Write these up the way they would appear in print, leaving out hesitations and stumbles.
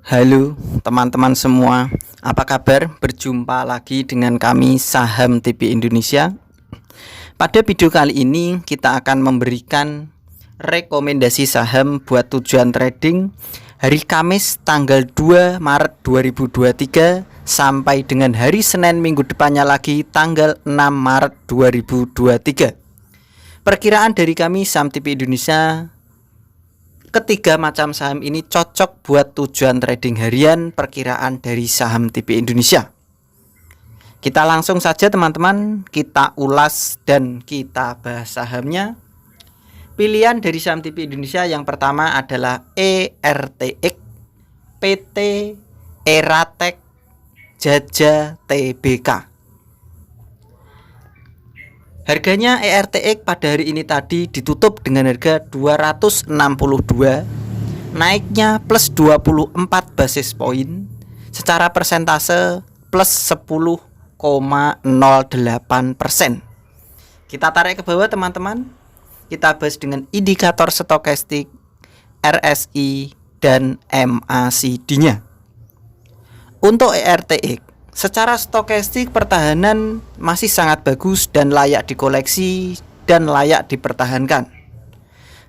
Halo teman-teman semua, apa kabar? Berjumpa lagi dengan kami Saham TP Indonesia. Pada video kali ini kita akan memberikan rekomendasi saham buat tujuan trading hari Kamis tanggal 2 Maret 2023 sampai dengan hari Senin minggu depannya lagi tanggal 6 Maret 2023. Perkiraan dari kami Saham TP Indonesia, ketiga macam saham ini cocok buat tujuan trading harian perkiraan dari Saham TP Indonesia. Kita langsung saja teman-teman, kita ulas dan kita bahas sahamnya. Pilihan dari Saham TP Indonesia yang pertama adalah ERTX, PT Eratek, Jaja Tbk. Harganya ERTX pada hari ini tadi ditutup dengan harga 262, naiknya plus 24 basis poin, secara persentase plus 10,08%. Kita tarik ke bawah teman-teman. Kita bahas dengan indikator stokastik, RSI dan MACD-nya. Untuk ERTX, secara stokastik pertahanan masih sangat bagus dan layak dikoleksi dan layak dipertahankan.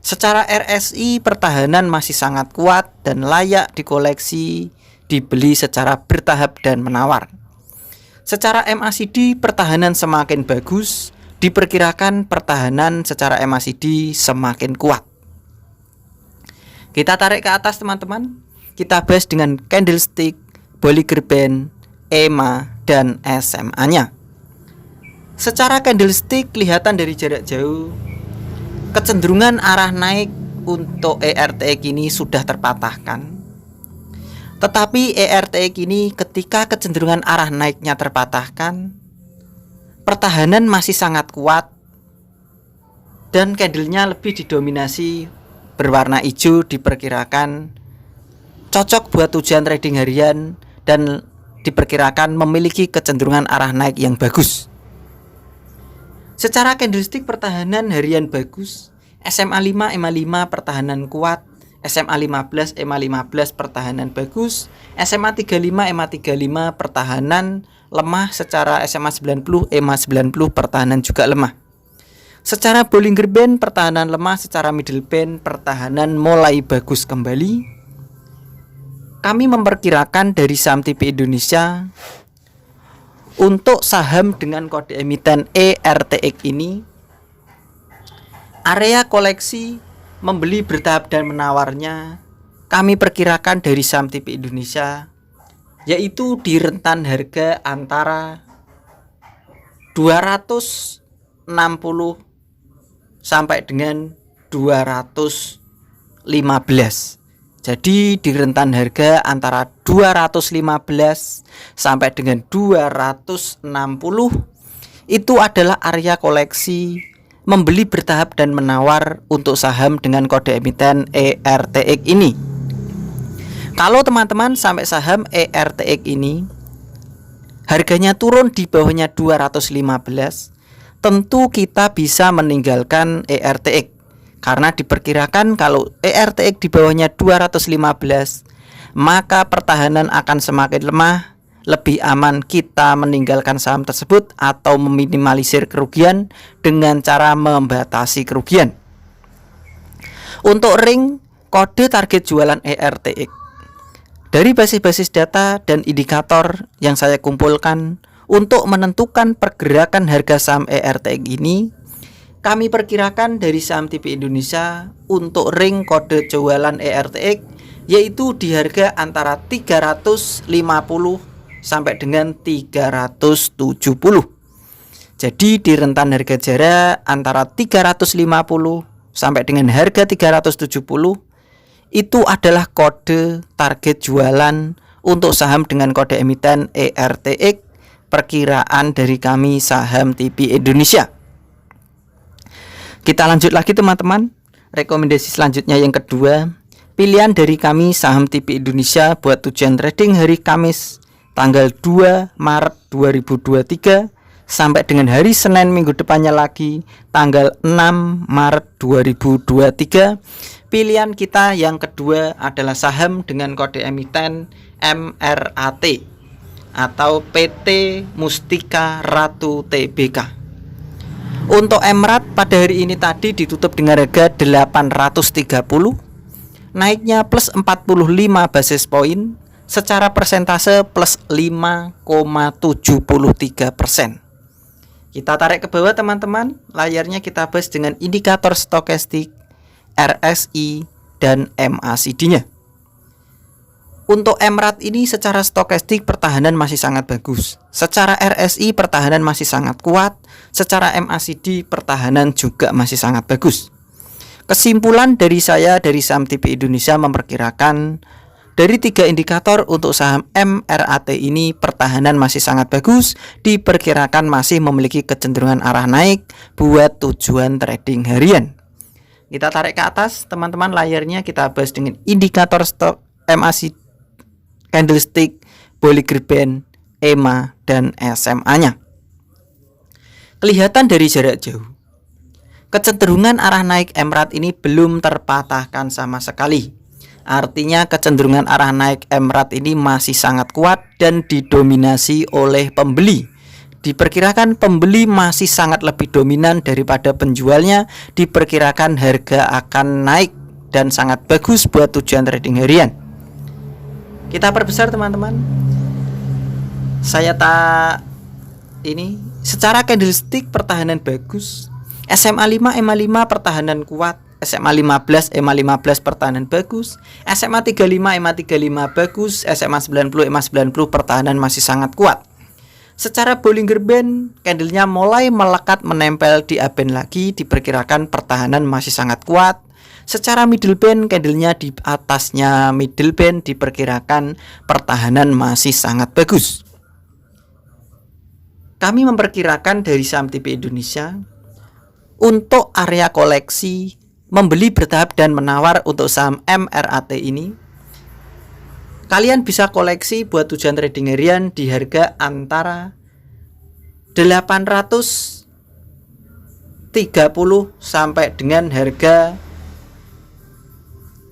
Secara RSI pertahanan masih sangat kuat dan layak dikoleksi, dibeli secara bertahap dan menawar. Secara MACD pertahanan semakin bagus, diperkirakan pertahanan secara MACD semakin kuat. Kita tarik ke atas teman-teman. Kita bahas dengan candlestick, Bollinger Band, EMA dan SMA-nya. Secara candlestick kelihatan dari jarak jauh kecenderungan arah naik untuk ERTX ini sudah terpatahkan. Tetapi ERTX ini ketika kecenderungan arah naiknya terpatahkan, pertahanan masih sangat kuat dan candlenya lebih didominasi berwarna hijau, diperkirakan cocok buat tujuan trading harian dan diperkirakan memiliki kecenderungan arah naik yang bagus. Secara candlestick pertahanan harian bagus, SMA 5, EMA 5 pertahanan kuat, SMA 15, EMA 15 pertahanan bagus, SMA 35, EMA 35 pertahanan lemah, secara SMA 90, EMA 90 pertahanan juga lemah. Secara Bollinger Band pertahanan lemah, secara middle band pertahanan mulai bagus kembali. Kami memperkirakan dari Saham TP Indonesia untuk saham dengan kode emiten ERTX ini, area koleksi membeli bertahap dan menawarnya kami perkirakan dari Saham TP Indonesia yaitu di rentan harga antara 260 sampai dengan 215. Jadi di rentan harga antara 215 sampai dengan 260 itu adalah area koleksi membeli bertahap dan menawar untuk saham dengan kode emiten ERTX ini. Kalau teman-teman sampai saham ERTX ini harganya turun di bawahnya 215, tentu kita bisa meninggalkan ERTX. Karena diperkirakan kalau ERTX di bawahnya 215, maka pertahanan akan semakin lemah. Lebih aman kita meninggalkan saham tersebut atau meminimalisir kerugian dengan cara membatasi kerugian. Untuk ring kode target jualan ERTX, dari basis-basis data dan indikator yang saya kumpulkan untuk menentukan pergerakan harga saham ERTX ini, kami perkirakan dari Saham TP Indonesia untuk ring kode jualan ERTX yaitu di harga antara 350 sampai dengan 370. Jadi di rentan harga jarak antara 350 sampai dengan harga 370 itu adalah kode target jualan untuk saham dengan kode emiten ERTX perkiraan dari kami Saham TP Indonesia. Kita lanjut lagi teman-teman. Rekomendasi selanjutnya yang kedua, pilihan dari kami Saham TP Indonesia buat tujuan trading hari Kamis tanggal 2 Maret 2023 sampai dengan hari Senin minggu depannya lagi tanggal 6 Maret 2023. Pilihan kita yang kedua adalah saham dengan kode emiten MRAT atau PT Mustika Ratu Tbk. Untuk MRAT pada hari ini tadi ditutup dengan harga 830, naiknya plus 45 basis poin, secara persentase plus 5,73%. Kita tarik ke bawah teman-teman, layarnya kita bahas dengan indikator stokastik, RSI, dan MACD-nya. Untuk MRAT ini secara stokastik pertahanan masih sangat bagus. Secara RSI pertahanan masih sangat kuat. Secara MACD pertahanan juga masih sangat bagus. Kesimpulan dari saya dari saham TP Indonesia memperkirakan dari 3 indikator untuk saham MRAT ini pertahanan masih sangat bagus, diperkirakan masih memiliki kecenderungan arah naik buat tujuan trading harian. Kita tarik ke atas teman-teman, layarnya kita bahas dengan indikator stok MACD, candlestick, Bollinger Band, EMA, dan SMA-nya. Kelihatan dari jarak jauh, kecenderungan arah naik MRAT ini belum terpatahkan sama sekali. Artinya kecenderungan arah naik MRAT ini masih sangat kuat dan didominasi oleh pembeli. Diperkirakan pembeli masih sangat lebih dominan daripada penjualnya. Diperkirakan harga akan naik dan sangat bagus buat tujuan trading harian. Kita perbesar teman-teman. Saya ini secara candlestick pertahanan bagus. SMA 5, EMA 5 pertahanan kuat. SMA 15, EMA 15 pertahanan bagus. SMA 35, EMA 35 bagus. SMA 90, EMA 90 pertahanan masih sangat kuat. Secara Bollinger Band, candlenya mulai melekat menempel di upband lagi, diperkirakan pertahanan masih sangat kuat. Secara middle band, candlenya di atasnya middle band, diperkirakan pertahanan masih sangat bagus. Kami memperkirakan dari saham TP Indonesia untuk area koleksi membeli bertahap dan menawar untuk saham MRAT ini. Kalian bisa koleksi buat tujuan trading harian di harga antara 830 sampai dengan harga,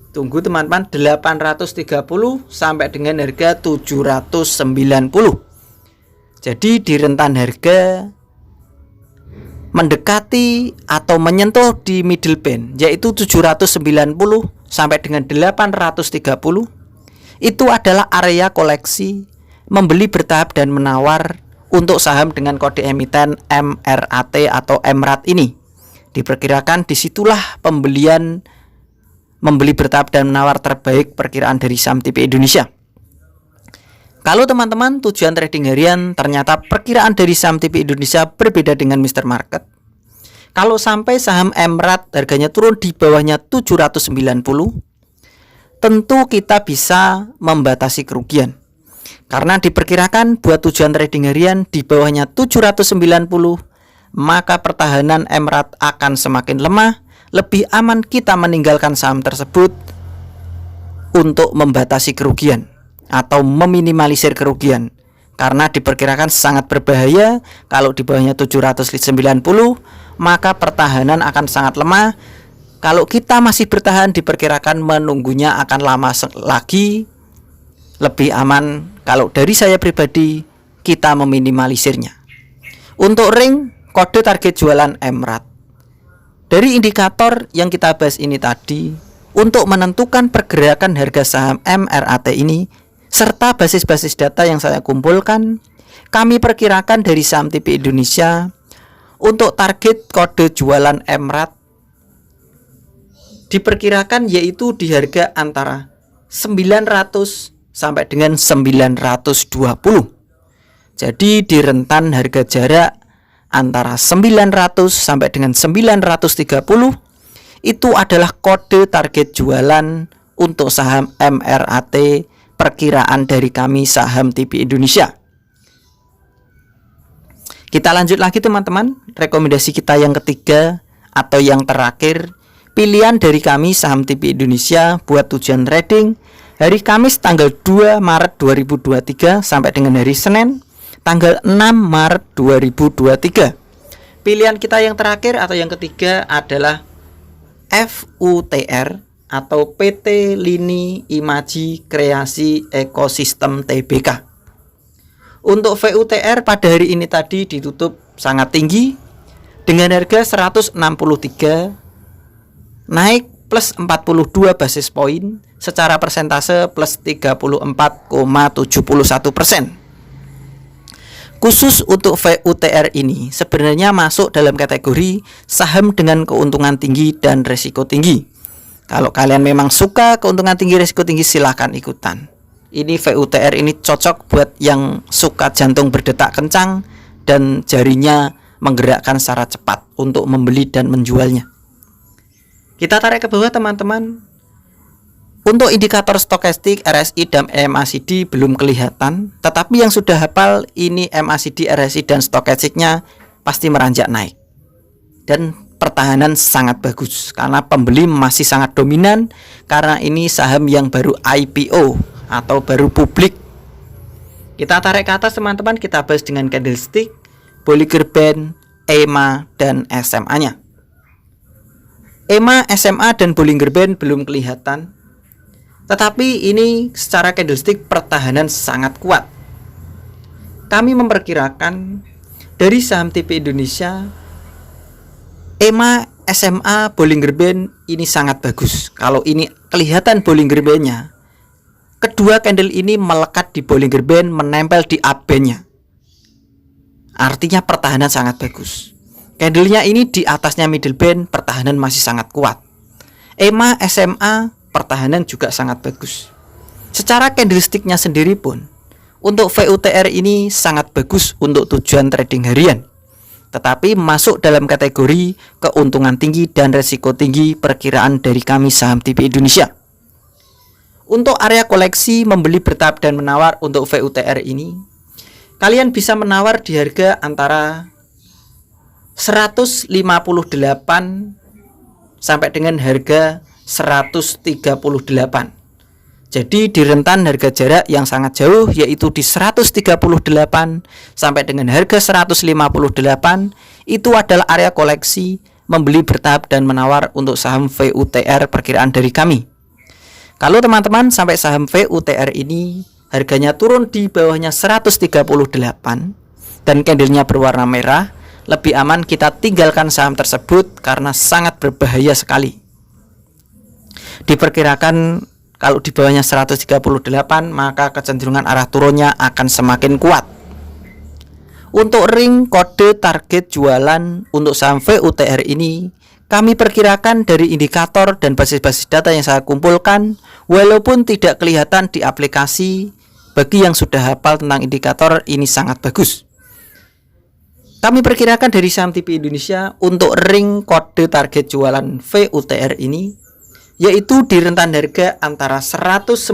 tunggu teman-teman, 830 sampai dengan harga 790. Jadi di rentan harga mendekati atau menyentuh di middle band, yaitu 790 sampai dengan 830. Itu adalah area koleksi membeli bertahap dan menawar untuk saham dengan kode emiten MRAT atau MRAT ini. Diperkirakan disitulah pembelian membeli bertahap dan menawar terbaik perkiraan dari saham TP Indonesia. Kalau teman-teman tujuan trading harian, ternyata perkiraan dari saham TP Indonesia berbeda dengan Mr. Market. Kalau sampai saham MRAT harganya turun di bawahnya 790, tentu kita bisa membatasi kerugian. Karena diperkirakan buat tujuan trading harian di bawahnya 790, maka pertahanan MRAT akan semakin lemah. Lebih aman kita meninggalkan saham tersebut untuk membatasi kerugian atau meminimalisir kerugian, karena diperkirakan sangat berbahaya. Kalau di bawahnya 790, maka pertahanan akan sangat lemah. Kalau kita masih bertahan, diperkirakan menunggunya akan lama lagi. Lebih aman kalau dari saya pribadi kita meminimalisirnya. Untuk ring kode target jualan MRAT, dari indikator yang kita bahas ini tadi, untuk menentukan pergerakan harga saham MRAT ini serta basis-basis data yang saya kumpulkan, kami perkirakan dari saham TP Indonesia untuk target kode jualan MRAT diperkirakan yaitu di harga antara 900 sampai dengan 920. Jadi di rentan harga jarak antara 900 sampai dengan 930 itu adalah kode target jualan untuk saham MRAT perkiraan dari kami saham TP Indonesia. Kita lanjut lagi teman-teman. Rekomendasi kita yang ketiga atau yang terakhir, pilihan dari kami saham TP Indonesia buat tujuan trading hari Kamis tanggal 2 Maret 2023 sampai dengan hari Senin tanggal 6 Maret 2023. Pilihan kita yang terakhir atau yang ketiga adalah FUTR atau PT Lini Imaji Kreasi Ekosistem Tbk. Untuk VUTR pada hari ini tadi ditutup sangat tinggi dengan harga 163, naik plus 42 basis poin, secara persentase plus 34,71%. Khusus untuk VUTR ini sebenarnya masuk dalam kategori saham dengan keuntungan tinggi dan resiko tinggi. Kalau kalian memang suka keuntungan tinggi, resiko tinggi, silahkan ikutan. Ini VUTR ini cocok buat yang suka jantung berdetak kencang dan jarinya menggerakkan secara cepat untuk membeli dan menjualnya. Kita tarik ke bawah teman-teman. Untuk indikator stokastik RSI dan MACD belum kelihatan, tetapi yang sudah hafal ini MACD, RSI dan stokastiknya pasti meranjak naik. Dan pertahanan sangat bagus karena pembeli masih sangat dominan karena ini saham yang baru IPO atau baru publik. Kita tarik ke atas teman-teman, kita bahas dengan candlestick, Bollinger Band, EMA dan SMA-nya. EMA, SMA dan Bollinger Band belum kelihatan, tetapi ini secara candlestick pertahanan sangat kuat. Kami memperkirakan dari saham TP Indonesia, EMA, SMA, Bollinger Band ini sangat bagus. Kalau ini kelihatan Bollinger Band-nya, kedua candle ini melekat di Bollinger Band, menempel di upband-nya. Artinya pertahanan sangat bagus. Candlenya ini di atasnya middle band, pertahanan masih sangat kuat. EMA, SMA, pertahanan juga sangat bagus. Secara candlesticknya sendiri pun, untuk VUTR ini sangat bagus untuk tujuan trading harian, tetapi masuk dalam kategori keuntungan tinggi dan resiko tinggi perkiraan dari kami saham TP Indonesia. Untuk area koleksi membeli bertahap dan menawar untuk VUTR ini, kalian bisa menawar di harga antara 158 sampai dengan harga 138. Jadi di rentan harga jarak yang sangat jauh, yaitu di 138 sampai dengan harga 158, itu adalah area koleksi membeli bertahap dan menawar untuk saham VUTR perkiraan dari kami. Kalau teman-teman sampai saham VUTR ini harganya turun di bawahnya 138 dan candlenya berwarna merah, lebih aman kita tinggalkan saham tersebut karena sangat berbahaya sekali. Diperkirakan kalau di bawahnya 138, maka kecenderungan arah turunnya akan semakin kuat. Untuk ring kode target jualan untuk saham VUTR ini, kami perkirakan dari indikator dan basis-basis data yang saya kumpulkan, walaupun tidak kelihatan di aplikasi, bagi yang sudah hafal tentang indikator ini sangat bagus. Kami perkirakan dari saham TP Indonesia untuk ring kode target jualan VUTR ini, yaitu di rentan harga antara 190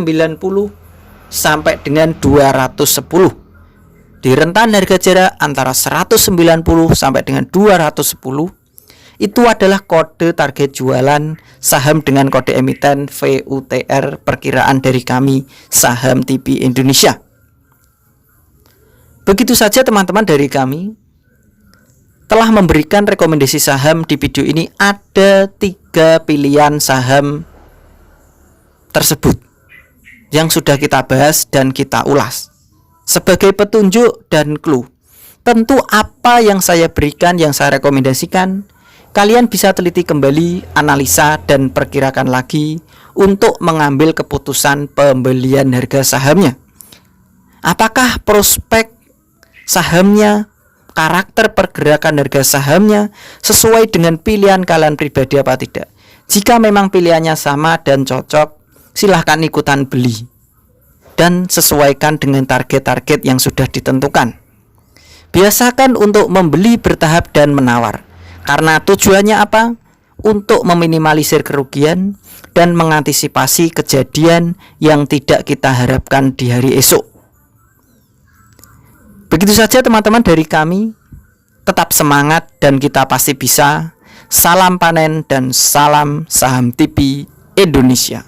sampai dengan 210. Di rentan harga jarak antara 190 sampai dengan 210, itu adalah kode target jualan saham dengan kode emiten VUTR perkiraan dari kami saham TP Indonesia. Begitu saja teman-teman dari kami. Telah memberikan rekomendasi saham di video ini, ada 3 pilihan saham tersebut yang sudah kita bahas dan kita ulas sebagai petunjuk dan clue. Tentu apa yang saya berikan, yang saya rekomendasikan, kalian bisa teliti kembali, analisa dan perkirakan lagi untuk mengambil keputusan pembelian harga sahamnya. Apakah prospek sahamnya, karakter pergerakan harga sahamnya sesuai dengan pilihan kalian pribadi apa tidak? Jika memang pilihannya sama dan cocok, silahkan ikutan beli dan sesuaikan dengan target-target yang sudah ditentukan. Biasakan untuk membeli bertahap dan menawar, karena tujuannya apa? Untuk meminimalisir kerugian dan mengantisipasi kejadian yang tidak kita harapkan di hari esok. Begitu saja teman-teman dari kami. Tetap semangat dan kita pasti bisa. Salam panen dan salam saham TP Indonesia.